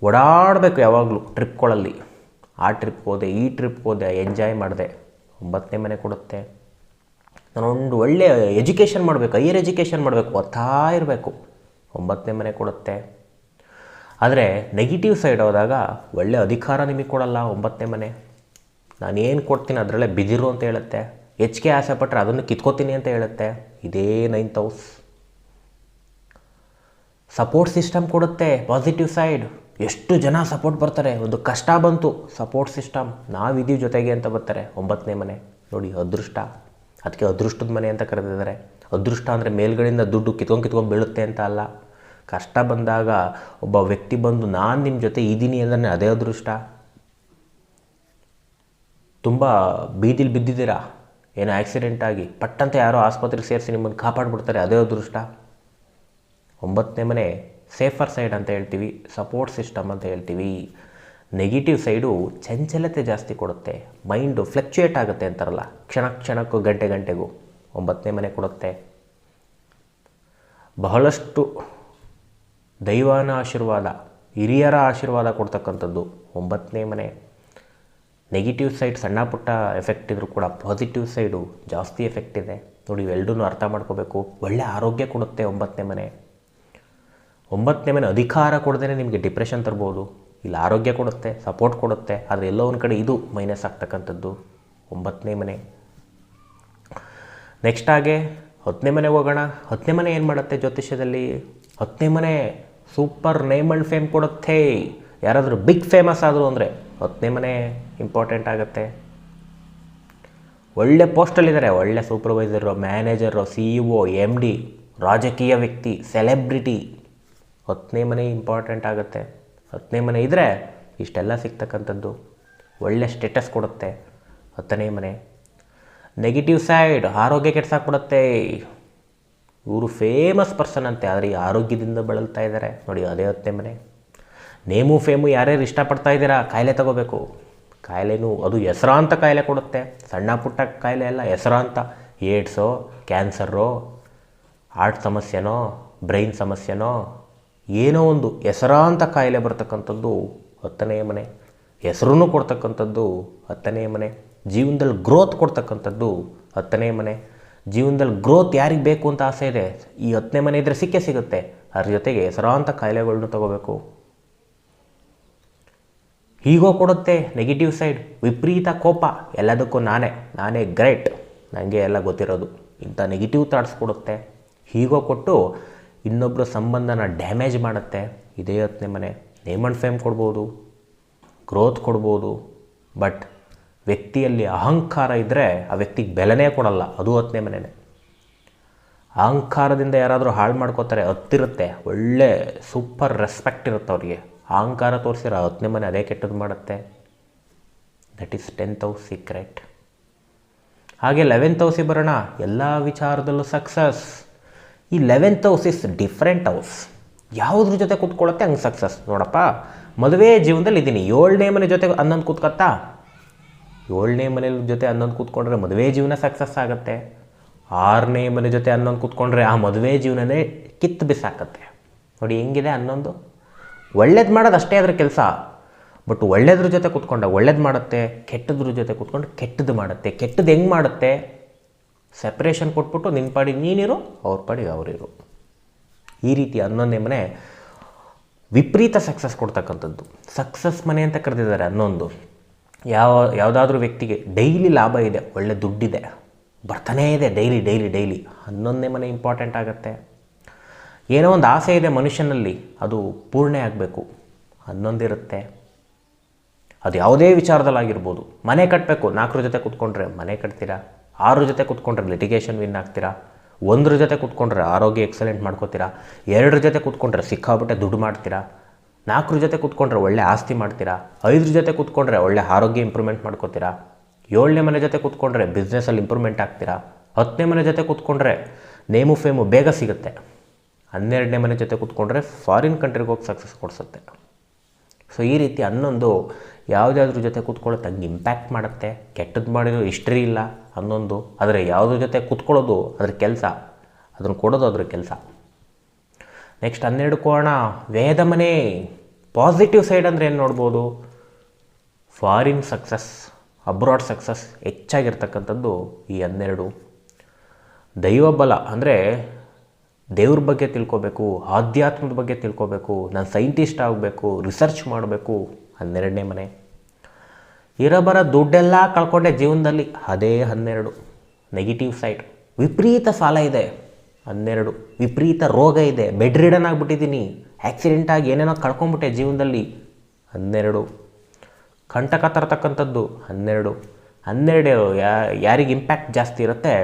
ಓಡಾಡಬೇಕು ಯಾವಾಗಲೂ ಟ್ರಿಪ್ಗಳಲ್ಲಿ. ಆ ಟ್ರಿಪ್ಗೆ ಹೋದೆ, ಈ ಟ್ರಿಪ್ಗೆ ಹೋದೆ, ಎಂಜಾಯ್ ಮಾಡಿದೆ, 9ನೇ ಮನೆ ಕೊಡುತ್ತೆ. ನಾನೊಂದು ಒಳ್ಳೆಯ ಎಜುಕೇಷನ್ ಮಾಡಬೇಕು, ಹೈಯರ್ ಎಜುಕೇಷನ್ ಮಾಡಬೇಕು, ಓದ್ತಾ ಇರಬೇಕು, 9ನೇ ಮನೆ ಕೊಡುತ್ತೆ. ಆದರೆ ನೆಗೆಟಿವ್ ಸೈಡ್ ಹೋದಾಗ ಒಳ್ಳೆಯ ಅಧಿಕಾರ ನಿಮಗೆ ಕೊಡಲ್ಲ 9ನೇ ಮನೆ. ನಾನೇನು ಕೊಡ್ತೀನಿ ಅದರಲ್ಲೇ ಬಿದಿರು ಅಂತ ಹೇಳುತ್ತೆ. ಹೆಚ್ಚಿಗೆ ಆಸೆ ಪಟ್ಟರೆ ಅದನ್ನು ಕಿತ್ಕೋತೀನಿ ಅಂತ ಹೇಳುತ್ತೆ. ಇದೇ 9th ಹೌಸ್. ಸಪೋರ್ಟ್ ಸಿಸ್ಟಮ್ ಕೊಡುತ್ತೆ ಪಾಸಿಟಿವ್ ಸೈಡ್. ಎಷ್ಟು ಜನ ಸಪೋರ್ಟ್ ಬರ್ತಾರೆ, ಒಂದು ಕಷ್ಟ ಬಂತು ಸಪೋರ್ಟ್ ಸಿಸ್ಟಮ್, ನಾವಿದ್ದೀವಿ ಜೊತೆಗೆ ಅಂತ ಬರ್ತಾರೆ 9ನೇ ಮನೆ. ನೋಡಿ ಅದೃಷ್ಟ, ಅದಕ್ಕೆ ಅದೃಷ್ಟದ ಮನೆ ಅಂತ ಕರೆದಿದ್ದಾರೆ. ಅದೃಷ್ಟ ಅಂದರೆ ಮೇಲ್ಗಡೆಯಿಂದ ದುಡ್ಡು ಕಿತ್ಕೊಂಡು ಬೀಳುತ್ತೆ ಅಂತ ಅಲ್ಲ. ಕಷ್ಟ ಬಂದಾಗ ಒಬ್ಬ ವ್ಯಕ್ತಿ ಬಂದು ನಾನು ನಿಮ್ಮ ಜೊತೆ ಇದ್ದೀನಿ ಅಂದರೆ ಅದೇ ಅದೃಷ್ಟ. ತುಂಬ ಬೀದಿಲಿ ಬಿದ್ದಿದ್ದೀರಾ, ಏನೋ ಆಕ್ಸಿಡೆಂಟ್ ಆಗಿ ಪಟ್ಟಂತೆ ಯಾರೋ ಆಸ್ಪತ್ರೆಗೆ ಸೇರಿಸಿ ನಿಮ್ಮನ್ನು ಕಾಪಾಡಿಬಿಡ್ತಾರೆ, ಅದೇ ಅದೃಷ್ಟ. 9ನೇ ಮನೆ ಸೇಫರ್ ಸೈಡ್ ಅಂತ ಹೇಳ್ತೀವಿ, ಸಪೋರ್ಟ್ ಸಿಸ್ಟಮ್ ಅಂತ ಹೇಳ್ತೀವಿ. ನೆಗೆಟಿವ್ ಸೈಡು ಚಂಚಲತೆ ಜಾಸ್ತಿ ಕೊಡುತ್ತೆ, ಮೈಂಡು ಫ್ಲಕ್ಚುಯೇಟ್ ಆಗುತ್ತೆ ಅಂತಾರಲ್ಲ, ಕ್ಷಣಕ್ಕೂ ಗಂಟೆಗೂ 9ನೇ ಮನೆ ಕೊಡುತ್ತೆ. ಬಹಳಷ್ಟು ದೈವನ ಆಶೀರ್ವಾದ, ಹಿರಿಯರ ಆಶೀರ್ವಾದ ಕೊಡ್ತಕ್ಕಂಥದ್ದು 9ನೇ ಮನೆ. ನೆಗೆಟಿವ್ ಸೈಡ್ ಸಣ್ಣ ಪುಟ್ಟ ಎಫೆಕ್ಟ್ ಇದ್ರೂ ಕೂಡ ಪಾಸಿಟಿವ್ ಸೈಡು ಜಾಸ್ತಿ ಎಫೆಕ್ಟ್ ಇದೆ ನೋಡಿ. ಇವೆರಡೂ ಅರ್ಥ ಮಾಡ್ಕೋಬೇಕು. ಒಳ್ಳೆ ಆರೋಗ್ಯ ಕೊಡುತ್ತೆ 9ನೇ ಮನೆ. 9ನೇ ಮನೆ ಅಧಿಕಾರ ಕೊಡದೇ ನಿಮಗೆ ಡಿಪ್ರೆಷನ್ ತರ್ಬೋದು, ಇಲ್ಲಿ ಆರೋಗ್ಯ ಕೊಡುತ್ತೆ, ಸಪೋರ್ಟ್ ಕೊಡುತ್ತೆ. ಆದರೆ ಎಲ್ಲೋ ಒಂದು ಕಡೆ ಇದು ಮೈನಸ್ ಆಗ್ತಕ್ಕಂಥದ್ದು 9ನೇ ಮನೆ. ನೆಕ್ಸ್ಟ್ ಹಾಗೆ 10ನೇ ಮನೆಗೆ ಹೋಗೋಣ. 10ನೇ ಮನೆ ಏನು ಮಾಡುತ್ತೆ ಜ್ಯೋತಿಷ್ಯದಲ್ಲಿ? 10ನೇ ಮನೆ ಸೂಪರ್ ನೇಮ್ ಆ್ಯಂಡ್ ಫೇಮ್ ಕೊಡುತ್ತೆ. ಯಾರಾದರೂ ಬಿಗ್ ಫೇಮಸ್ ಆದರು ಅಂದರೆ 10ನೇ ಮನೆ ಇಂಪಾರ್ಟೆಂಟ್ ಆಗುತ್ತೆ. ಒಳ್ಳೆ ಪೋಸ್ಟಲ್ಲಿದ್ದಾರೆ, ಒಳ್ಳೆ ಸೂಪರ್ವೈಸರು, ಮ್ಯಾನೇಜರು, CEO, MD, ರಾಜಕೀಯ ವ್ಯಕ್ತಿ, ಸೆಲೆಬ್ರಿಟಿ, 10ನೇ ಮನೆ ಇಂಪಾರ್ಟೆಂಟ್ ಆಗುತ್ತೆ. 10ನೇ ಮನೆ ಇದ್ದರೆ ಇಷ್ಟೆಲ್ಲ ಸಿಗ್ತಕ್ಕಂಥದ್ದು. ಒಳ್ಳೆ ಸ್ಟೇಟಸ್ ಕೊಡುತ್ತೆ 10ನೇ ಮನೆ. ನೆಗೆಟಿವ್ ಸೈಡ್ ಆರೋಗ್ಯ ಕೆಡ್ಸಾಕ್ಬಿಡುತ್ತೆ. ಇವರು ಫೇಮಸ್ ಪರ್ಸನ್ ಅಂತೆ, ಆದರೆ ಈ ಆರೋಗ್ಯದಿಂದ ಬಳಲ್ತಾ ಇದ್ದಾರೆ ನೋಡಿ, ಅದೇ 10ನೇ ಮನೆ. ನೇಮು ಫೇಮು ಯಾರ್ಯಾರು ಇಷ್ಟಪಡ್ತಾ ಇದ್ದೀರಾ, ಕಾಯಿಲೆ ತಗೋಬೇಕು. ಕಾಯಿಲೆನೂ ಅದು ಹೆಸರಾಂತ ಕಾಯಿಲೆ ಕೊಡುತ್ತೆ, ಸಣ್ಣ ಪುಟ್ಟ ಕಾಯಿಲೆ ಎಲ್ಲ ಹೆಸರಾಂತ. ಏಡ್ಸೋ, ಕ್ಯಾನ್ಸರೋ, ಹಾರ್ಟ್ ಸಮಸ್ಯೆನೋ, ಬ್ರೈನ್ ಸಮಸ್ಯೆನೋ, ಏನೋ ಒಂದು ಹೆಸರಾಂತ ಕಾಯಿಲೆ ಬರ್ತಕ್ಕಂಥದ್ದು 10ನೇ ಮನೆ. ಹೆಸರೂ ಕೊಡ್ತಕ್ಕಂಥದ್ದು 10ನೇ ಮನೆ. ಜೀವನದಲ್ಲಿ ಗ್ರೋತ್ ಕೊಡ್ತಕ್ಕಂಥದ್ದು 10ನೇ ಮನೆ. ಜೀವನದಲ್ಲಿ ಗ್ರೋತ್ ಯಾರಿಗೆ ಬೇಕು ಅಂತ ಆಸೆ ಇದೆ, ಈ 10ನೇ ಮನೆ ಇದ್ದರೆ ಸಿಕ್ಕೇ ಸಿಗುತ್ತೆ. ಅದ್ರ ಜೊತೆಗೆ ಹೆಸರಾಂತ ಕಾಯಿಲೆಗಳನ್ನೂ ತಗೋಬೇಕು. ಹೀಗೋ ಕೊಡುತ್ತೆ ನೆಗೆಟಿವ್ ಸೈಡ್. ವಿಪರೀತ ಕೋಪ, ಎಲ್ಲದಕ್ಕೂ ನಾನೇ ಗ್ರೇಟ್, ನನಗೆ ಎಲ್ಲ ಗೊತ್ತಿರೋದು, ಇಂಥ ನೆಗೆಟಿವ್ ಥಾಟ್ಸ್ ಕೊಡುತ್ತೆ. ಹೀಗೋ ಕೊಟ್ಟು ಇನ್ನೊಬ್ಬರ ಸಂಬಂಧನ ಡ್ಯಾಮೇಜ್ ಮಾಡುತ್ತೆ. ಇದೇ 10ನೇ ಮನೆ. ನೇಮ್ ಆ್ಯಂಡ್ ಫೇಮ್ ಕೊಡ್ಬೋದು, ಗ್ರೋತ್ ಕೊಡ್ಬೋದು, ಬಟ್ ವ್ಯಕ್ತಿಯಲ್ಲಿ ಅಹಂಕಾರ ಇದ್ದರೆ ಆ ವ್ಯಕ್ತಿಗೆ ಬೆಲೆನೇ ಕೊಡಲ್ಲ, ಅದು 10ನೇ ಮನೆಯೇ. ಅಹಂಕಾರದಿಂದ ಯಾರಾದರೂ ಹಾಳು ಮಾಡ್ಕೋತಾರೆ, ಹತ್ತಿರುತ್ತೆ, ಒಳ್ಳೆ ಸೂಪರ್ ರೆಸ್ಪೆಕ್ಟ್ ಇರುತ್ತೆ ಅವ್ರಿಗೆ. ಅಹಂಕಾರ ತೋರಿಸಿರೋ 10ನೇ ಮನೆ ಅದೇ ಕೆಟ್ಟದ್ದು ಮಾಡುತ್ತೆ. That is 10th house secret. ಹಾಗೆ 11th ಹೌಸಿಗೆ ಬರೋಣ. ಎಲ್ಲ ವಿಚಾರದಲ್ಲೂ ಸಕ್ಸಸ್. ಈ 11th house is different house. ಯಾವುದ್ರ ಜೊತೆ ಕೂತ್ಕೊಳ್ಳುತ್ತೆ ಹಂಗೆ ಸಕ್ಸಸ್. ನೋಡಪ್ಪ, ಮದುವೆ ಜೀವನದಲ್ಲಿ ಇದ್ದೀನಿ, 7ನೇ ಮನೆ ಜೊತೆ 11 ಕೂತ್ಕೊತ್ತಾ? 7ನೇ ಮನೆ ಜೊತೆ 11 ಕೂತ್ಕೊಂಡ್ರೆ ಮದುವೆ ಜೀವನ ಸಕ್ಸಸ್ ಆಗುತ್ತೆ. 6ನೇ ಮನೆ ಜೊತೆ 11 ಕೂತ್ಕೊಂಡ್ರೆ ಆ ಮದುವೆ ಜೀವನನೇ ಕಿತ್ತು ಬಿಸಾಕತ್ತೆ. ನೋಡಿ ಹೆಂಗಿದೆ 11. ಒಳ್ಳೇದು ಮಾಡೋದು ಅಷ್ಟೇ ಅದರ ಕೆಲಸ, ಬಟ್ ಒಳ್ಳೇದ್ರ ಜೊತೆ ಕೂತ್ಕೊಂಡ ಒಳ್ಳೇದು ಮಾಡುತ್ತೆ, ಕೆಟ್ಟದ್ರ ಜೊತೆ ಕೂತ್ಕೊಂಡು ಕೆಟ್ಟದ್ದು ಮಾಡುತ್ತೆ. ಕೆಟ್ಟದ್ದು ಹೆಂಗೆ ಮಾಡುತ್ತೆ? ಸೆಪ್ರೇಷನ್ ಕೊಟ್ಬಿಟ್ಟು ನಿನ್ನ ಪಾಡಿಗೆ ನೀನಿರು, ಅವ್ರ ಪಾಡಿಗೆ ಅವರಿರು. ಈ ರೀತಿ 11ನೇ ಮನೆ ವಿಪರೀತ ಸಕ್ಸಸ್ ಕೊಡ್ತಕ್ಕಂಥದ್ದು. ಸಕ್ಸಸ್ ಮನೆ ಅಂತ ಕರೆದಿದ್ದಾರೆ 11. ಯಾವುದಾದ್ರೂ ವ್ಯಕ್ತಿಗೆ ಡೈಲಿ ಲಾಭ ಇದೆ, ಒಳ್ಳೆ ದುಡ್ಡಿದೆ, ಬರ್ತಾನೇ ಇದೆ ಡೈಲಿ 11ನೇ ಮನೆ ಇಂಪಾರ್ಟೆಂಟ್ ಆಗುತ್ತೆ. ಏನೋ ಒಂದು ಆಸೆ ಇದೆ ಮನುಷ್ಯನಲ್ಲಿ, ಅದು ಪೂರ್ಣ ಆಗಬೇಕು, 11 ಇರುತ್ತೆ. ಅದು ಯಾವುದೇ ವಿಚಾರದಲ್ಲಾಗಿರ್ಬೋದು. ಮನೆ ಕಟ್ಟಬೇಕು, 4 ಜೊತೆ ಕೂತ್ಕೊಂಡ್ರೆ ಮನೆ ಕಟ್ತೀರಾ. 6 ಜೊತೆ ಕೂತ್ಕೊಂಡ್ರೆ ಲಿಟಿಗೇಷನ್ ವಿನ್ ಆಗ್ತೀರಾ. 1 ಜೊತೆ ಕೂತ್ಕೊಂಡ್ರೆ ಆರೋಗ್ಯ ಎಕ್ಸಲೆಂಟ್ ಮಾಡ್ಕೋತೀರಾ. 2 ಜೊತೆ ಕೂತ್ಕೊಂಡ್ರೆ ಸಿಕ್ಕಾಬಿಟ್ಟೆ ದುಡ್ಡು ಮಾಡ್ತೀರಾ. 4 ಜೊತೆ ಕೂತ್ಕೊಂಡ್ರೆ ಒಳ್ಳೆ ಆಸ್ತಿ ಮಾಡ್ತೀರಾ. 5 ಜೊತೆ ಕೂತ್ಕೊಂಡ್ರೆ ಒಳ್ಳೆ ಆರೋಗ್ಯ ಇಂಪ್ರೂವ್ಮೆಂಟ್ ಮಾಡ್ಕೋತೀರಾ. 7ನೇ ಮನೆ ಜೊತೆ ಕೂತ್ಕೊಂಡ್ರೆ ಬಿಸ್ನೆಸ್ಸಲ್ಲಿ ಇಂಪ್ರೂವ್ಮೆಂಟ್ ಆಗ್ತೀರಾ. 10ನೇ ಮನೆ ಜೊತೆ ಕೂತ್ಕೊಂಡ್ರೆ ನೇಮು ಫೇಮು ಬೇಗ ಸಿಗುತ್ತೆ. 12ನೇ ಮನೆ ಜೊತೆ ಕೂತ್ಕೊಂಡ್ರೆ ಫಾರಿನ್ ಕಂಟ್ರಿಗೆ ಹೋಗಿ ಸಕ್ಸಸ್ ಕೊಡಿಸುತ್ತೆ. ಸೊ ಈ ರೀತಿ 11 ಯಾವುದಾದ್ರೂ ಜೊತೆ ಕೂತ್ಕೊಳ್ಳುತ್ತೆ ಹಂಗೆ ಇಂಪ್ಯಾಕ್ಟ್ ಮಾಡುತ್ತೆ. ಕೆಟ್ಟದ್ದು ಮಾಡಿರೋ ಹಿಸ್ಟ್ರಿ ಇಲ್ಲ 11. ಆದರೆ ಯಾವುದ್ರ ಜೊತೆ ಕೂತ್ಕೊಳ್ಳೋದು ಅದ್ರ ಕೆಲಸ, ಅದನ್ನು ಕೊಡೋದು ಅದ್ರ ಕೆಲಸ. ನೆಕ್ಸ್ಟ್ 12 ಕೋಣ ವೇದ ಮನೆ. ಪಾಸಿಟಿವ್ ಸೈಡ್ ಅಂದರೆ ಏನು ನೋಡ್ಬೋದು? ಫಾರಿನ್ ಸಕ್ಸಸ್, ಅಬ್ರಾಡ್ ಸಕ್ಸಸ್ ಹೆಚ್ಚಾಗಿರ್ತಕ್ಕಂಥದ್ದು ಈ 12. ದೈವಬಲ ಅಂದರೆ ದೇವ್ರ ಬಗ್ಗೆ ತಿಳ್ಕೊಬೇಕು, ಆಧ್ಯಾತ್ಮದ ಬಗ್ಗೆ ತಿಳ್ಕೊಬೇಕು, ನಾನು ಸೈಂಟಿಸ್ಟ್ ಆಗಬೇಕು, ರಿಸರ್ಚ್ ಮಾಡಬೇಕು, 12ನೇ ಮನೆ. ಇರಬರ ದುಡ್ಡೆಲ್ಲ ಕಳ್ಕೊಂಡೆ ಜೀವನದಲ್ಲಿ, ಅದೇ 12. Negative side. ವಿಪರೀತ ಸಾಲ ಇದೆ 12. ವಿಪರೀತ ರೋಗ ಇದೆ, ಬೆಡ್ ರಿಡನ್ ಆಗಿಬಿಟ್ಟಿದ್ದೀನಿ, ಆ್ಯಕ್ಸಿಡೆಂಟ್ ಆಗಿ ಏನೇನೋ ಕಳ್ಕೊಂಬಿಟ್ಟೆ ಜೀವನದಲ್ಲಿ, 12. ಕಂಟಕ ತರತಕ್ಕಂಥದ್ದು 12. 12 ಯಾರಿಗೆ ಇಂಪ್ಯಾಕ್ಟ್ ಜಾಸ್ತಿ ಇರುತ್ತೆ?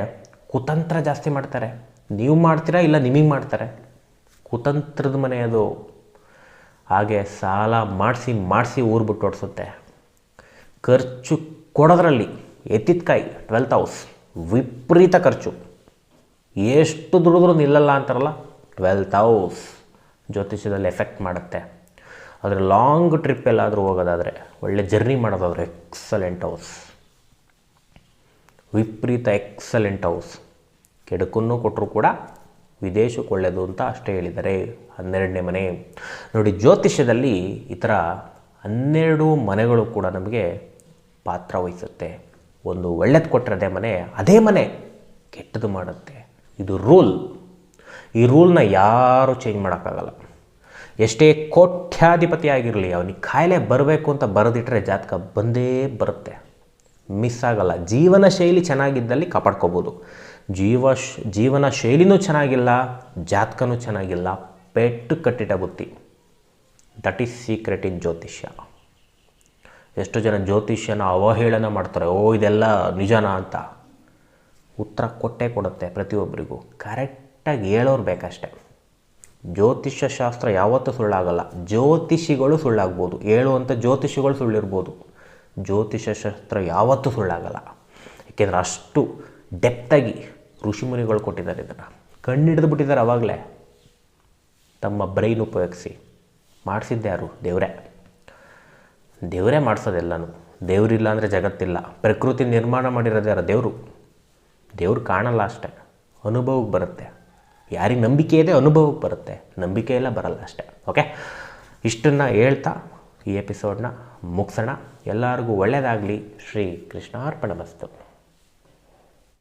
ಕುತಂತ್ರ ಜಾಸ್ತಿ ಮಾಡ್ತಾರೆ. ನೀವು ಮಾಡ್ತೀರಾ ಇಲ್ಲ ನಿಮಗೆ ಮಾಡ್ತಾರೆ, ಕುತಂತ್ರದ ಮನೆ ಅದು. ಹಾಗೆ ಸಾಲ ಮಾಡಿಸಿ ಊರು ಬಿಟ್ಟು ಓಡಿಸುತ್ತೆ. ಖರ್ಚು ಕೊಡೋದ್ರಲ್ಲಿ ಎತ್ತಿದ ಕಾಯಿ 12th ಹೌಸ್. ವಿಪರೀತ ಖರ್ಚು. ಎಷ್ಟು ದುಡಿದ್ರೂ ನಿಲ್ಲಲ್ಲ ಅಂತಾರಲ್ಲ, 12th ಹೌಸ್ ಜ್ಯೋತಿಷ್ಯದಲ್ಲಿ ಎಫೆಕ್ಟ್ ಮಾಡುತ್ತೆ. ಆದರೆ ಲಾಂಗ್ ಟ್ರಿಪ್ ಎಲ್ಲಾದರೂ ಹೋಗೋದಾದರೆ, ಒಳ್ಳೆ ಜರ್ನಿ ಮಾಡೋದಾದರೆ ಎಕ್ಸಲೆಂಟ್ ಹೌಸ್, ವಿಪರೀತ ಎಕ್ಸಲೆಂಟ್ ಹೌಸ್. ಕೆಡುಕನ್ನು ಕೊಟ್ಟರು ಕೂಡ ವಿದೇಶಕ್ಕೆ ಒಳ್ಳೆಯದು ಅಂತ ಅಷ್ಟೇ ಹೇಳಿದ್ದಾರೆ. 12ನೇ ಮನೆ ನೋಡಿ, ಜ್ಯೋತಿಷ್ಯದಲ್ಲಿ ಈ ಥರ 12 ಮನೆಗಳು ಕೂಡ ನಮಗೆ ಪಾತ್ರ ವಹಿಸುತ್ತೆ. ಒಂದು ಒಳ್ಳೇದು ಕೊಟ್ಟರೆ ಅದೇ ಮನೆ ಕೆಟ್ಟದ್ದು ಮಾಡುತ್ತೆ. ಇದು ರೂಲ್. ಈ ರೂಲ್ನ ಯಾರೂ ಚೇಂಜ್ ಮಾಡೋಕ್ಕಾಗಲ್ಲ. ಎಷ್ಟೇ ಕೋಟ್ಯಾಧಿಪತಿ ಆಗಿರಲಿ, ಅವನಿಗೆ ಕಾಯಿಲೆ ಬರಬೇಕು ಅಂತ ಬರೆದಿಟ್ಟರೆ ಜಾತಕ ಬಂದೇ ಬರುತ್ತೆ, ಮಿಸ್ ಆಗಲ್ಲ. ಜೀವನ ಶೈಲಿ ಚೆನ್ನಾಗಿದ್ದಲ್ಲಿ ಕಾಪಾಡ್ಕೋಬೋದು. ಜೀವನ ಶೈಲಿನೂ ಚೆನ್ನಾಗಿಲ್ಲ, ಜಾತಕನೂ ಚೆನ್ನಾಗಿಲ್ಲ, ಪೆಟ್ಟು ಕಟ್ಟಿಟ ಬುತ್ತಿ. ದಟ್ ಈಸ್ ಸೀಕ್ರೆಟ್ ಇನ್ ಜ್ಯೋತಿಷ್ಯ. ಎಷ್ಟು ಜನ ಜ್ಯೋತಿಷ್ಯನ ಅವಹೇಳನ ಮಾಡ್ತಾರೆ, ಇದೆಲ್ಲ ನಿಜಾನ ಅಂತ. ಉತ್ತರ ಕೊಟ್ಟೇ ಕೊಡುತ್ತೆ ಪ್ರತಿಯೊಬ್ಬರಿಗೂ. ಕರೆಕ್ಟಾಗಿ ಹೇಳೋರು ಬೇಕಷ್ಟೆ. ಜ್ಯೋತಿಷ್ಯ ಶಾಸ್ತ್ರ ಯಾವತ್ತೂ ಸುಳ್ಳಾಗಲ್ಲ. ಜ್ಯೋತಿಷಿಗಳು ಸುಳ್ಳಾಗ್ಬೋದು, ಹೇಳುವಂಥ ಜ್ಯೋತಿಷಿಗಳು ಸುಳ್ಳಿರ್ಬೋದು. ಜ್ಯೋತಿಷ್ಯ ಶಾಸ್ತ್ರ ಯಾವತ್ತೂ ಸುಳ್ಳಾಗಲ್ಲ. ಏಕೆಂದರೆ ಅಷ್ಟು ಡೆಪ್ತಾಗಿ ಋಷಿಮುನಿಗಳು ಕೊಟ್ಟಿದ್ದಾರೆ. ಇದನ್ನು ಕಣ್ಣಿಡಿದು ಬಿಟ್ಟಿದ್ದಾರೆ ಆವಾಗಲೇ, ತಮ್ಮ ಬ್ರೈನ್ ಉಪಯೋಗಿಸಿ. ಮಾಡಿಸಿದ್ದೆ ಯಾರು? ದೇವರೇ ಮಾಡಿಸೋದೆಲ್ಲನೂ. ದೇವರಿಲ್ಲ ಅಂದರೆ ಜಗತ್ತಿಲ್ಲ. ಪ್ರಕೃತಿ ನಿರ್ಮಾಣ ಮಾಡಿರೋದು ಯಾರು? ದೇವರು ಕಾಣಲ್ಲ ಅಷ್ಟೆ, ಅನುಭವಕ್ಕೆ ಬರುತ್ತೆ. ಯಾರಿಗೆ ನಂಬಿಕೆ ಇದೆ ಅನುಭವಕ್ಕೆ ಬರುತ್ತೆ, ನಂಬಿಕೆ ಎಲ್ಲ ಬರಲ್ಲ ಅಷ್ಟೆ. ಓಕೆ, ಇಷ್ಟನ್ನು ಹೇಳ್ತಾ ಈ ಎಪಿಸೋಡ್ನ ಮುಗಿಸೋಣ. ಎಲ್ಲರಿಗೂ ಒಳ್ಳೆಯದಾಗಲಿ. ಶ್ರೀ ಕೃಷ್ಣಾರ್ಪಣಮಸ್ತು.